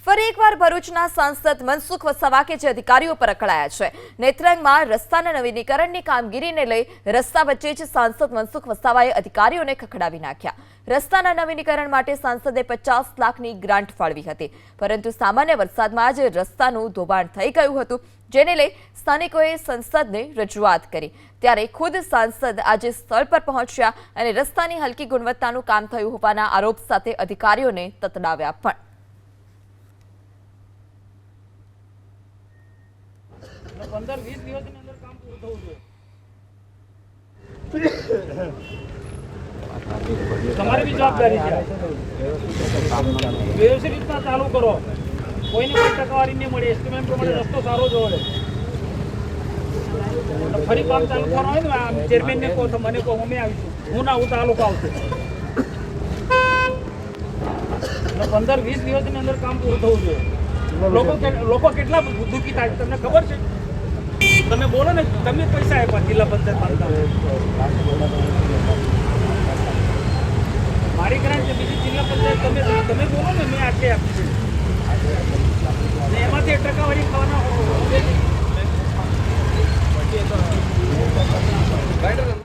ફરી એકવાર ભરૂચના સાંસદ મનસુખ વસાવા કે જે અધિકારીઓ પર અકળાયા છે। નેત્રંગમાં રસ્તાના નવીનીકરણની કામગીરીને લઈ રસ્તા વચ્ચે જ સાંસદ મનસુખ વસાવાએ અધિકારીઓને ખખડાવી નાખ્યા। રસ્તાના નવીનીકરણ માટે સાંસદે 50 લાખની ગ્રાન્ટ ફાળવી હતી, પરંતુ સામાન્ય વરસાદમાં જ રસ્તાનું ધોવાણ થઈ ગયું હતું, જેને લઈ સ્થાનિકોએ સંસદને રજૂઆત કરી। ત્યારે ખુદ સાંસદ આજે સ્થળ પર પહોંચ્યા અને રસ્તાની હલકી ગુણવત્તાનું કામ થયું હોવાના આરોપ સાથે અધિકારીઓને તતડાવ્યા પણ। 15-20 દિવસની અંદર કામ પૂરું થવું જોઈએ। તમારી બી જવાબદારી છે, વ્યવસ્થિત રીતના ચાલુ કરો, કોઈને કોઈ ટકાવારી નહીં મળે, એસ્ટિમેટ પ્રમાણે રસ્તો સારો જોડે। ફરી કામ ચાલુ કરવાનું હોય ને ચેરમેનને કહો તો મને કહો, અમે આવીશું, હું ના હું તાલુકો આવશે। 15-20 દિવસની અંદર કામ પૂરું થવું જોઈએ। લોકો કેટલા દુઃખી થાય તમને ખબર છે? તમે બોલો ને, તમે પૈસા આપ્યા જિલ્લા પંચાયત બાંધતા, મારી ગ્રાન્ટ છે, બીજી જિલ્લા પંચાયત તમે બોલો ને, મેં આટલી આપી છે, એમાંથી 1% ખાવાના